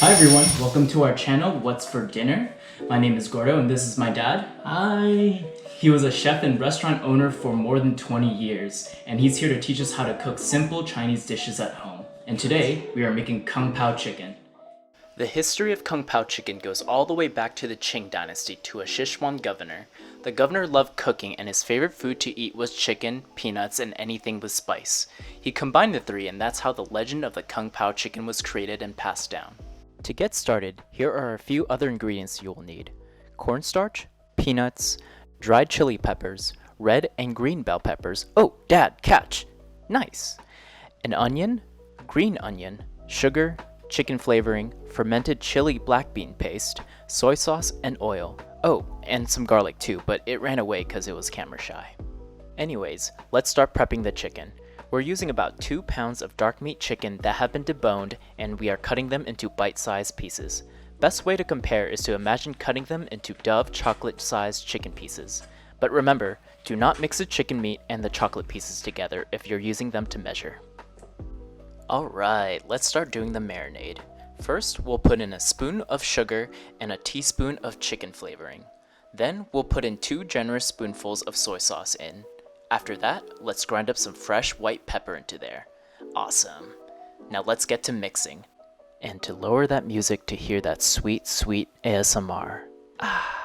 Hi everyone, welcome to our channel, What's for Dinner? My name is Gordo and this is my dad. Hi! He was a chef and restaurant owner for more than 20 years, and he's here to teach us how to cook simple Chinese dishes at home. And today, we are making Kung Pao chicken. The history of Kung Pao chicken goes all the way back to the Qing dynasty to a Sichuan governor. The governor loved cooking and his favorite food to eat was chicken, peanuts, and anything with spice. He combined the three and that's how the legend of the Kung Pao chicken was created and passed down. To get started, here are a few other ingredients you will need. Cornstarch, peanuts, dried chili peppers, red and green bell peppers. Oh, Dad, catch! Nice! An onion, green onion, sugar, chicken flavoring, fermented chili black bean paste, soy sauce, and oil. Oh, and some garlic too, but it ran away because it was camera shy. Anyways, let's start prepping the chicken. We're using about 2 pounds of dark meat chicken that have been deboned, and we are cutting them into bite-sized pieces. Best way to compare is to imagine cutting them into Dove chocolate-sized chicken pieces. But remember, do not mix the chicken meat and the chocolate pieces together if you're using them to measure. Alright, let's start doing the marinade. First, we'll put in a spoon of sugar and a teaspoon of chicken flavoring. Then, we'll put in 2 generous spoonfuls of soy sauce in. After that, let's grind up some fresh white pepper into there. Awesome. Now let's get to mixing. And to lower that music to hear that sweet, sweet ASMR. Ah.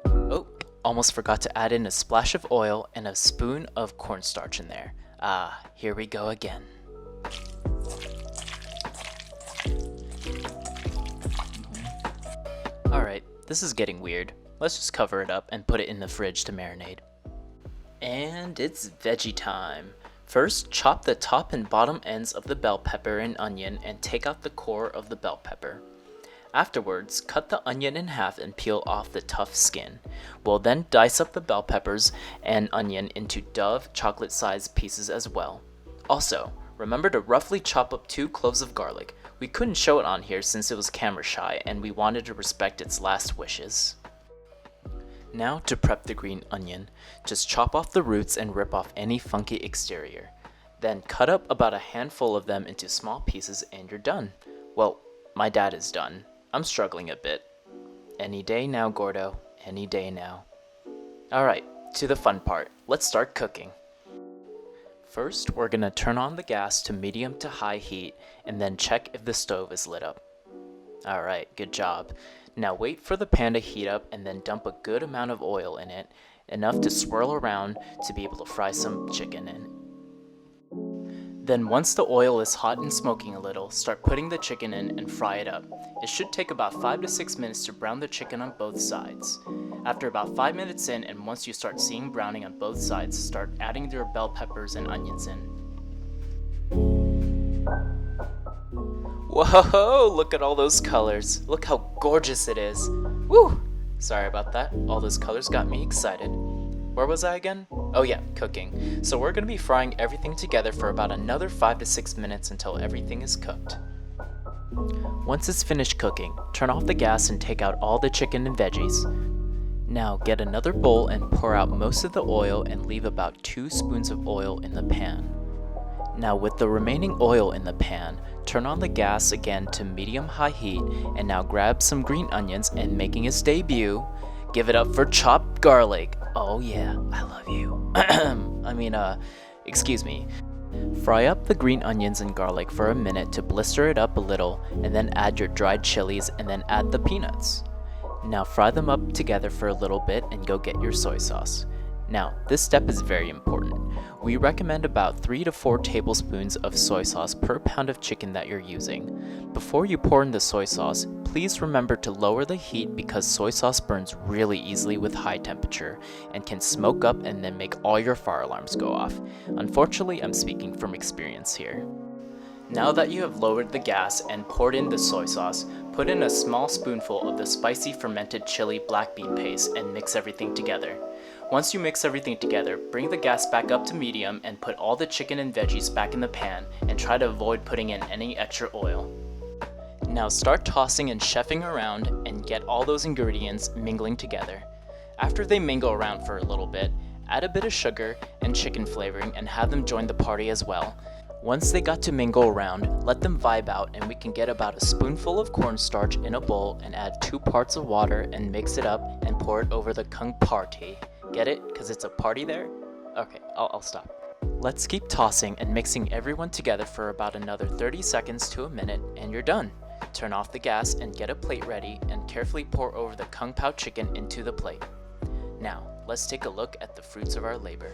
Oh, almost forgot to add in a splash of oil and a spoon of cornstarch in there. Ah, here we go again. Alright, this is getting weird. Let's just cover it up and put it in the fridge to marinate. And it's veggie time. First, chop the top and bottom ends of the bell pepper and onion and take out the core of the bell pepper. Afterwards, cut the onion in half and peel off the tough skin. We'll then dice up the bell peppers and onion into Dove chocolate-sized pieces as well. Also, remember to roughly chop up 2 cloves of garlic. We couldn't show it on here since it was camera shy and we wanted to respect its last wishes. Now to prep the green onion. Just chop off the roots and rip off any funky exterior. Then cut up about a handful of them into small pieces and you're done. Well, my dad is done. I'm struggling a bit. Any day now, Gordo. Any day now. Alright, to the fun part. Let's start cooking. First, we're gonna turn on the gas to medium to high heat and then check if the stove is lit up. Alright, good job. Now wait for the pan to heat up and then dump a good amount of oil in it, enough to swirl around to be able to fry some chicken in. Then once the oil is hot and smoking a little, start putting the chicken in and fry it up. It should take about 5 to 6 minutes to brown the chicken on both sides. After about 5 minutes in and once you start seeing browning on both sides, start adding your bell peppers and onions in. Whoa, look at all those colors. Look how gorgeous it is. Woo! Sorry about that. All those colors got me excited. Where was I again? Oh yeah, cooking. So we're going to be frying everything together for about another 5 to 6 minutes until everything is cooked. Once it's finished cooking, turn off the gas and take out all the chicken and veggies. Now get another bowl and pour out most of the oil and leave about 2 spoons of oil in the pan. Now with the remaining oil in the pan, turn on the gas again to medium-high heat and now grab some green onions and making its debut, give it up for chopped garlic. Oh yeah, I love you. Excuse me. Fry up the green onions and garlic for a minute to blister it up a little and then add your dried chilies and then add the peanuts. Now fry them up together for a little bit and go get your soy sauce. Now, this step is very important. We recommend about 3 to 4 tablespoons of soy sauce per pound of chicken that you're using. Before you pour in the soy sauce, please remember to lower the heat because soy sauce burns really easily with high temperature and can smoke up and then make all your fire alarms go off. Unfortunately, I'm speaking from experience here. Now that you have lowered the gas and poured in the soy sauce, put in a small spoonful of the spicy fermented chili black bean paste and mix everything together. Once you mix everything together, bring the gas back up to medium and put all the chicken and veggies back in the pan and try to avoid putting in any extra oil. Now start tossing and chefing around and get all those ingredients mingling together. After they mingle around for a little bit, Add a bit of sugar and chicken flavoring and have them join the party as well. Once they got to mingle around, let them vibe out and we can get about a spoonful of cornstarch in a bowl and add 2 parts of water and mix it up and pour it over the kung party. Get it? Because it's a party there? Okay, I'll stop. Let's keep tossing and mixing everyone together for about another 30 seconds to a minute and you're done. Turn off the gas and get a plate ready and carefully pour over the kung pao chicken into the plate. Now, let's take a look at the fruits of our labor.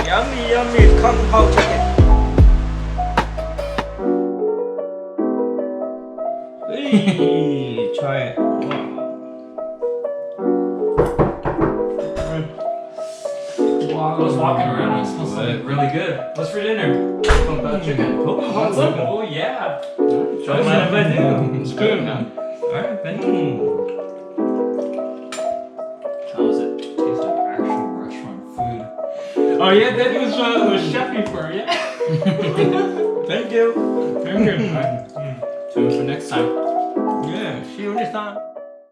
Yummy, yummy kung pao chicken. Hey, try it. I was walking around and it smells really good. What's for dinner? Kung pao chicken. Oh yeah. Don't mind if I do. It's good. Alright, thank you. How was it? Tastes like actual restaurant food. Oh yeah, that was chefing for yeah. Thank you. Very good. Alright. Tune in for next time. Yeah, see you next time.